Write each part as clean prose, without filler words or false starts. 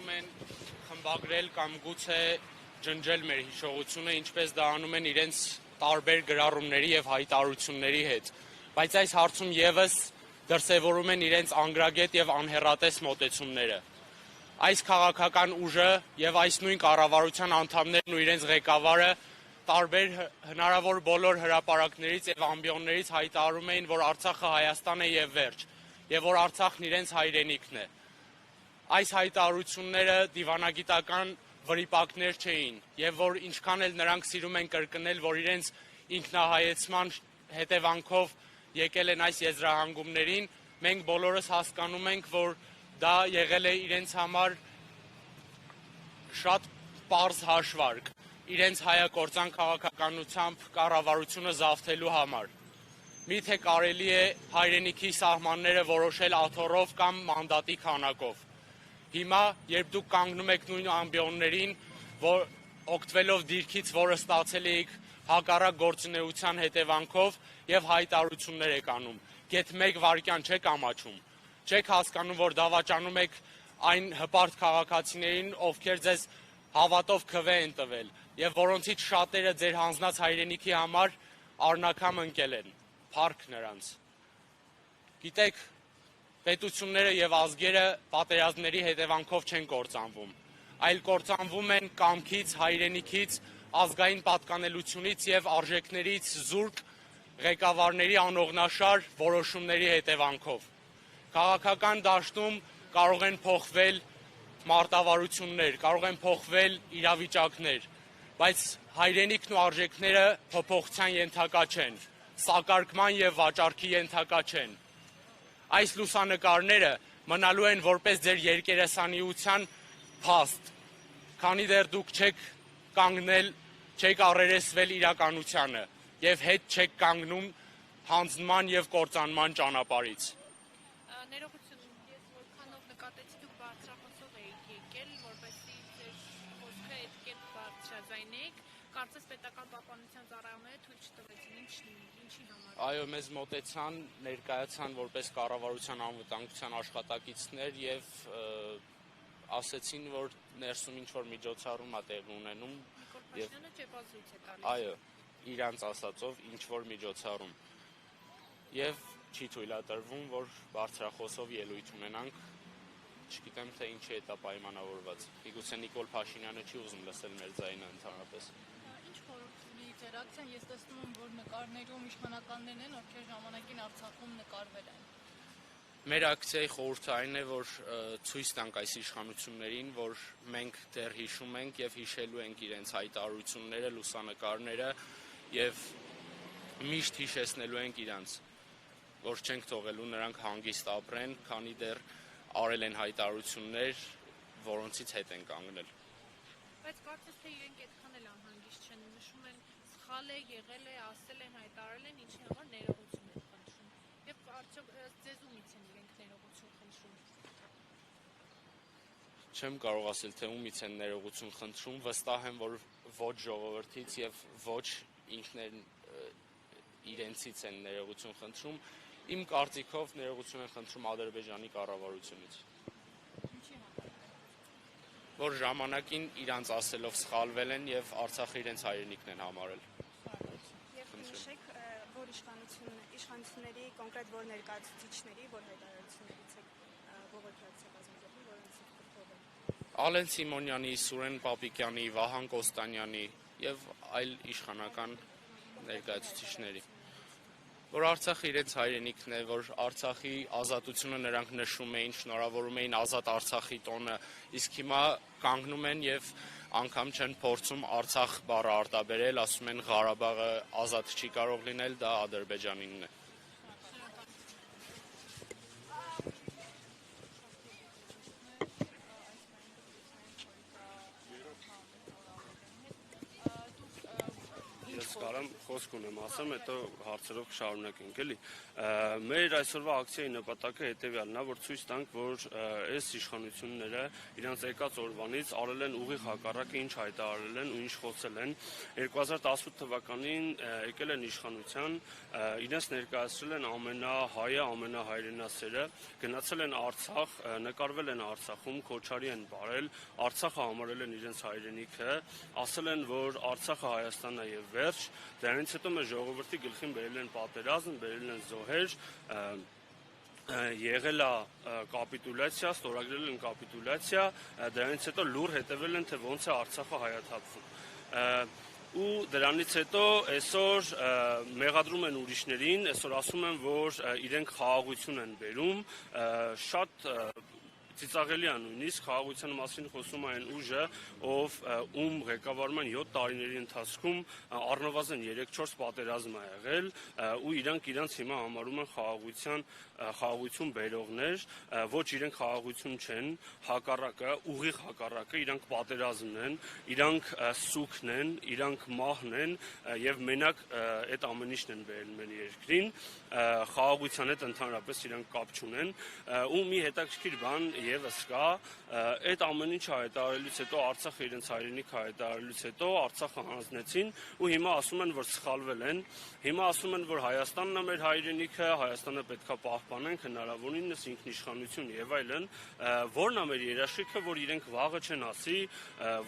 փորձում են խմբագրել կամ գուցե ջնջել մեր հիշողությունը, ինչպես դա անում են իրենց տարբեր գրառումների եւ հայտարարությունների հետ, բայց այս հարցում եւս դրսևորում են իրենց անգրագետ եւ անհեռատես մոտեցումները։ Այս քաղաքական ուժը եւ այս նույն կառավարության անդամներն ու իրենց ղեկավարը տարբեր հնարավոր բոլոր հրապարակներից եւ ամբիոններից հայտարարում էին, որ Արցախը Հայաստան է եւ վերջ, եւ որ Արցախն իրենց հայրենիքն է։ Այս հայտարարությունները դիվանագիտական վրիպակներ չէին, եւ որ ինչքան էլ նրանք սիրում են կրկնել, որ իրենց ինքնահայեցման հետևանքով եկել են այս եզրահանգումներին, մենք բոլորս հասկանում ենք, որ դա եղել է իրենց համար շատ պարզ հաշվարկ, իրենց հայակործան քաղաքականությամբ կառավարությունը զավթելու համար։ Միթե կարելի է հայրենիքի սահմանները որոշել աթոռով կամ մանդատի քանակով։ Հիմա, երբ դուք կանգնում եք նույն ամբիոններին, որ օգտվելով դիրքից, որը ստացել էիք հակառակ գործունեության հետևանքով եւ հայտարարություններ եք անում, գեթ մեկ վայրկյան չեք ամաչում, չեք հասկանում, որ դավաճանում եք այն հպարտ քաղաքացիներին, ովքեր ձեզ հավատով քվե են տվել եւ որոնցից շատերը ձեր հանձնած հայրենիքի համար առնակամ ընկել են, փառք նրանց։ Գիտեք, պետությունները եւ ազգերը պատերազմների հետևանքով չեն կործանվում, այլ կործանվում են կամքից, հայրենիքից, ազգային պատկանելությունից եւ արժեքներից զուրկ ղեկավարների անողնաշար որոշումների հետևանքով։ Քաղաքական դաշտում կարող են փոխվել մարտավարություններ, կարող են փոխվել իրավիճակներ, բայց հայրենիքն ու արժեքները փոփոխության ենթակա չեն, սակարկման եւ վաճառքի ենթակա չեն։ Այս լուսանկարները մնալու են որպես ձեր երկերեսանիության փաստ, քանի դեռ դուք չեք կանգնել, չեք առերեսվել իրականությանը եւ հետ չեք կանգնում հանձնման եւ կործանման ճանապարհից։ Ներողություն, ես որքանով նկատեցի դուք բարձրախոսով եք եկել, որպեսզի ձեր խոսքը այդ կերպ բարձրաձայնեք, կարծես պետական պահպանության ծառայողները թույլ չտվեցին, ինչի համար։ Այո, մեզ մոտեցան, ներկայացան որպես կառավարության անվտանգության աշխատակիցներ եւ ասեցին, որ ներսում ինչ-որ միջոցառում է տեղի ունենում եւ ճեպազրույց է տալիս։ Այո, իրանց ասածով ինչ-որ միջոցառում։ Եվ չի թույլատրվում, որ բարձրախոսով ելույթ ունենանք, չգիտեմ, թե ինչի է դա պայմանավորված։ Միգուցե Նիկոլ Փաշինյանը չի ուզում լսել մեր ձայնը ընդհանրապես։ Ինչ խորհուրդ ունի ձեր ակցիան, ես տեսնում եմ, որ նկարներում իշխանականներն են, ովքեր ժամանակին Արցախում նկարվել են։ Մեր ակցիայի խորհուրդը այն է, որ ցույց տանք այս իշխանություններին, որ մենք դեռ հիշում ենք եւ հիշելու ենք իրենց հայտարարությունները, լուսանկարները եւ միշտ հիշեցնելու ենք իրանց, որ չենք թողելու նրանք հանգիստ ապրեն, քանի դեռ արել են հայտարարություններ, որոնցից հետ են կանգնել։ Բայց կարծես թե իրենք այդքան էլ անհանգիստ չեն, նշում են սխալ է, եղել է, ասել են, հայտարարել են, ինչի համար ներողություն են խնդրում։ Եվ արդյոք ձեզ ումից են իրենք ներողություն խնդրում։ Չեմ կարող ասել, թե ումից են ներողություն խնդրում, վստահ եմ, որ ոչ ժողովրդից եւ ոչ ինքներն իրենցից են ներողություն խնդրում, իմ կարծիքով ներողություն են խնդրում Ադրբեջանի կառավարությունից։ Որ ժամանակին իրանց ասելով սխալվել են եւ Արցախը իրենց հայրենիքն են համարել։ Եվ նշեք, որ իշխանությունների կոնկրետ որ ներկայացուցիչների, որ հայտարարություններից եք բողոքացիա կազմակերպել, որոնցից կփոխվեն։ Ալեն Սիմոնյանի, Սուրեն Պապիկյանի, Վահան Կոստանյանի եւ այլ իշխանական ներկայացուցիչների, որ Արցախը իրենց հայրենիքն է, որ Արցախի ազատությունը նրանք նշում էին, շնորհավորում էին ազատ Արցախի տոնը, իսկ հիմա կանգնում են եւ անգամ չեն փորձում Արցախ բառը արտաբերել, ասում են Ղարաբաղը ազատ չի կարող լինել, դա Ադրբեջանինն է։ կարամ խոսք ունեմ ասեմ, հետո հարցերով կշարունակենք, էլի։ Մեր այսօրվա ակցիայի նպատակը հետևյալն է, որ ցույց տանք, որ այս իշխանությունները իրենց եկած օրվանից արել են ուղիղ հակառակը, ինչ հայտարարել են ու ինչ խոսել են։ 2018 թվականին եկել են իշխանության, իրենց ներկայացրել են ամենահայը, ամենահայրենասերը, գնացել են Արցախ, նկարվել են Արցախում, Քոչարի են բարել, Արցախը համարել են իրենց հայրենիքը, ասել են, որ Արցախը Հայաստանն է եւ վերջ, դրանից հետո մեր ժողովրդի գլխին բերել են պատերազմ, բերել են զոհեր, եղել է կապիտուլյացիա, ստորագրել են կապիտուլյացիա, դրանից հետո լուր հետևել են, թե ոնց է Արցախը հայաթափվում։ Ու դրանից հետո այսօր մեղադրում են ուրիշներին, այսօր ասում են, որ իրենք խաղաղություն են բերում, շատ ծիծաղելի է նույնիսկ խաղաղության մասին խոսում այն ուժը, ով ում ղեկավարման 7 տարիների ընթացքում առնվազն 3-4 պատերազմ է եղել ու իրանք իրենց հիմա համարում են խաղաղություն բերողներ, ոչ իրենք խաղաղություն չեն, հակառակը, ուղիղ հակառակը, իրանք պատերազմն են, իրանք սուքն են, իրանք մահն են եւ մենակ այդ ամեն ինչն են բերել մեր երկրին, խաղաղության հետ ընդհանրապես իրանք կապ չունեն ու մի հետաքրքիր բան եւս կա, այդ ամեն ինչը հայտարարելուց հետո Արցախը իրենց հայրենիք հայտարարելուց հետո Արցախը հանձնեցին ու հիմա ասում են, որ սխալվել են, հիմա ասում են, որ Հայաստանն է մեր հայրենիքը, Հայաստանը պետքա պահպանենք, հնարավորինս ինքնիշխանություն եւ այլն, որն է մեր երաշխիքը, որ իրենք վաղը չեն ասի,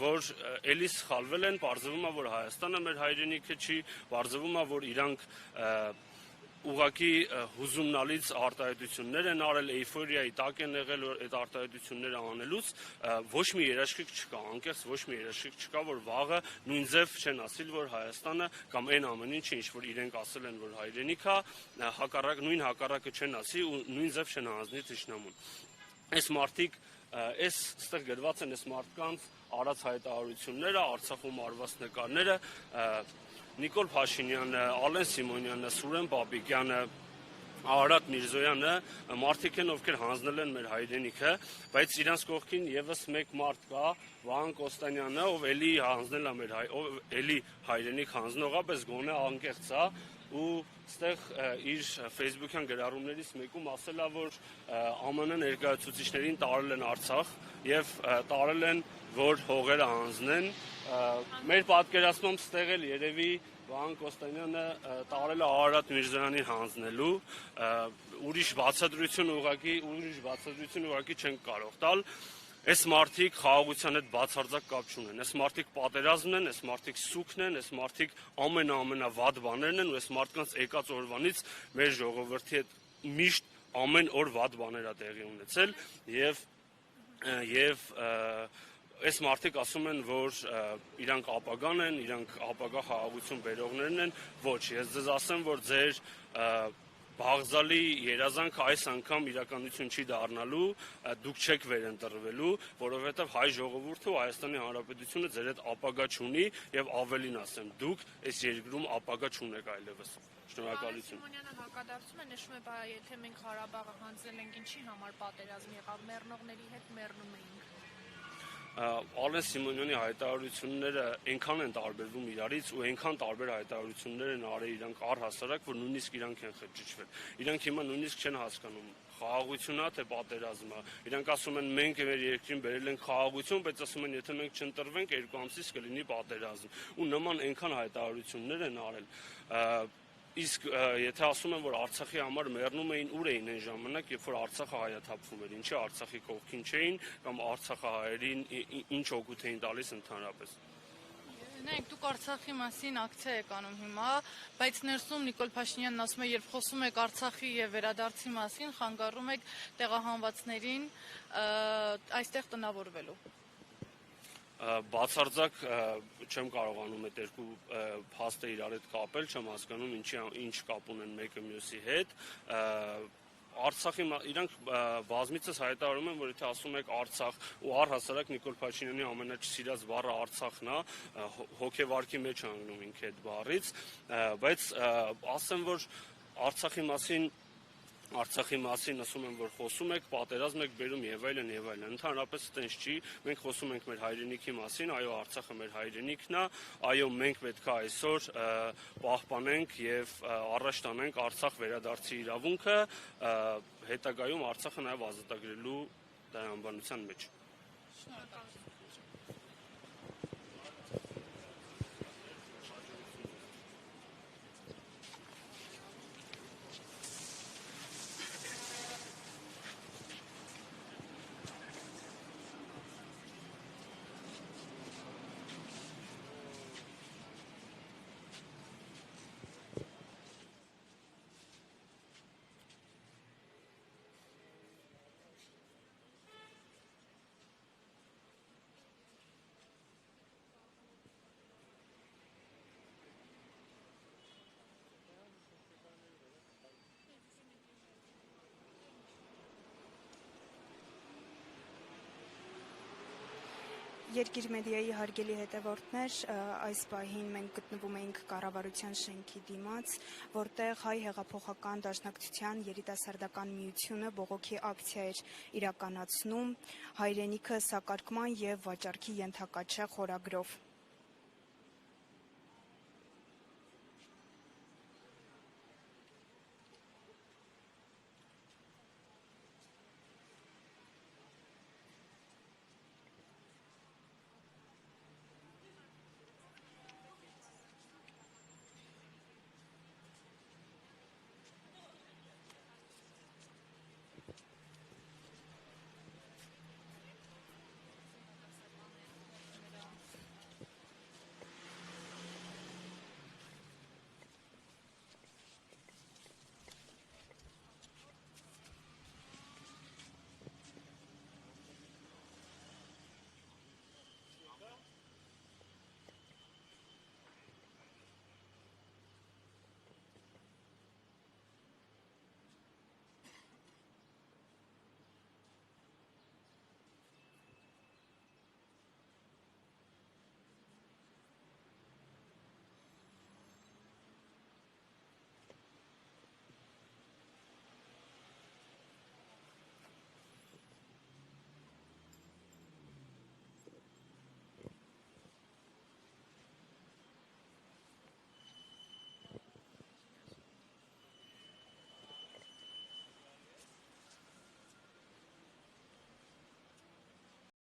որ էլի սխալվել են, պարզվում է, որ Հայաստանը մեր հայրենիքը չի, պարզվում է, որ իրանք ուղղակի հուզումնալից արտահայտություններ են արել, էյֆորիայի տակ են եղել այդ արտահայտությունները անելուց, ոչ մի երաշխիք չկա, անկեղծ ոչ մի երաշխիք չկա, որ վաղը նույն ձև չեն ասիլ, որ Հայաստանը կամ այն ամեն ինչը, ինչ որ իրենք ասել են, որ հայրենիք է, նույն հակառակը չեն ասի ու նույն ձև չեն հանձնի թշնամուն։ Այս մարդիկ, այստեղ գրված են այս մարդկանց արած հայտարարությունները, Արցախում արված նկարները, Նիկոլ Փաշինյանը, Ալեն Սիմոնյանը, Սուրեն Պապիկյանը, Արարատ Միրզոյանը մարդիկ են, ովքեր հանձնել են մեր հայրենիքը, բայց իրանց կողքին եւս մեկ մարդ կա, Վահան Կոստանյանը, ով էլի հանձնել է մեր էլի հայրենիք հանձնողապես գոնե անկեղծ է ու ստեղ իր Facebook-յան գրառումներից մեկում ասել է, որ ԱՄՆ ներկայացուցիչներին տարել են Արցախ եւ տարել են, որ հողերը հանձնեն։ Մեր պատկերացմամբ ստեղ էլ երևի Վահան Կոստանյանը տարել է Արարատ Միրզոյանին հանձնելու, ուրիշ բացատրություն ուղղակի չենք կարող տալ։ Այս մարդիկ խաղաղության հետ բացարձակ կապ չունեն, այս մարդիկ պատերազմն են, այս մարդիկ սուքն են, այս մարդիկ ամենավատ բաներն են ու այս մարդկանց եկած օրվանից մեր ժողովրդի հետ միշտ ամեն օր վատ բաներ է տեղի ունեցել եւ այս մարդիկ ասում են, որ իրանք ապագան են, իրանք ապագա խաղաղություն բերողներն են, ոչ, ես ձեզ ասեմ, որ ձեր բաղձալի երազանքը այս անգամ իրականություն չի դառնալու, դուք չեք վերընտրվելու, որովհետև հայ ժողովուրդը ու Հայաստանի Հանրապետությունը ձեր հետ ապագա չունի եւ ավելին ասեմ, դուք այս երկրում ապագա չունեք այլևս։ Շնորհակալություն։ Սիմոնյանը հակադարձում է, նշում է, բա եթե մենք Ղարաբաղը հանձնել ենք, ինչի համար պատերազմ եղավ, մեռնողների հետ մեռնում էինք։ Ալեն Սիմոնյանի հայտարարությունները այնքան են տարբերվում իրարից ու այնքան տարբեր հայտարարություններ են արել իրանք առհասարակ, որ նույնիսկ իրանք են խճճվել։ Իրանք հիմա նույնիսկ չեն հասկանում խաղաղությունն է թե պատերազմը։ Իրանք ասում են մենք մեր երկրին բերել ենք խաղաղություն, բայց ասում են եթե մենք չընտրվենք 2 ամսից կլինի պատերազմ։ Ու նման այնքան հայտարարություններ են արել։ Իսկ եթե ասում են, որ Արցախի համար մեռնում էին, ուր էին այն ժամանակ, երբ որ Արցախը հայաթափվում էր, ինչի Արցախի կողքին չէին կամ արցախահայերին ինչ օգուտ էին տալիս ընդհանրապես։ Նայեք, դուք Արցախի մասին ակցիա եք անում հիմա, բայց ներսում Նիկոլ Փաշինյանն ասում է, երբ խոսում եք Արցախի եւ վերադարձի մասին, խանգարում եք տեղահանվածներին այստեղ տնավորվելու։ Բացարձակ չեմ կարողանում այդ երկու փաստը իրար հետ կապել, չեմ հասկանում ինչ կապ ունեն մեկը մյուսի հետ։ Արցախի իրանք բազմիցս հայտարարում են, որ եթե ասում եք Արցախ ու առհասարակ Նիկոլ Փաշինյանի ամենաչսիրած բառը Արցախն է, հոգեվարքի մեջ անգնում ինքը այդ բառից, բայց ասեմ, որ Արցախի մասին Արցախի մասին ասում են, որ խոսում եք, պատերազմ եք բերում եւ այլն եւ այլն։ Ընդհանրապես այդպես չի։ Մենք խոսում ենք մեր հայրենիքի մասին, այո, Արցախը մեր հայրենիքն է, այո, մենք պետք է այսօր պահպանենք եւ առաջ տանենք Արցախ վերադարձի իրավունքը, հետագայում Արցախը նաեւ ազատագրելու դրամաբանության մեջ։ Երկիր մեդիայի հարգելի հետևորդներ, այս պահին մենք գտնվում էինք կառավարության շենքի դիմաց, որտեղ Հայ հեղափոխական դաշնակցության երիտասարդական միությունը բողոքի ակցիա էր իրականացնում հայրենիքը սակարկման եւ վաճառքի ենթակա չէ խորագրով։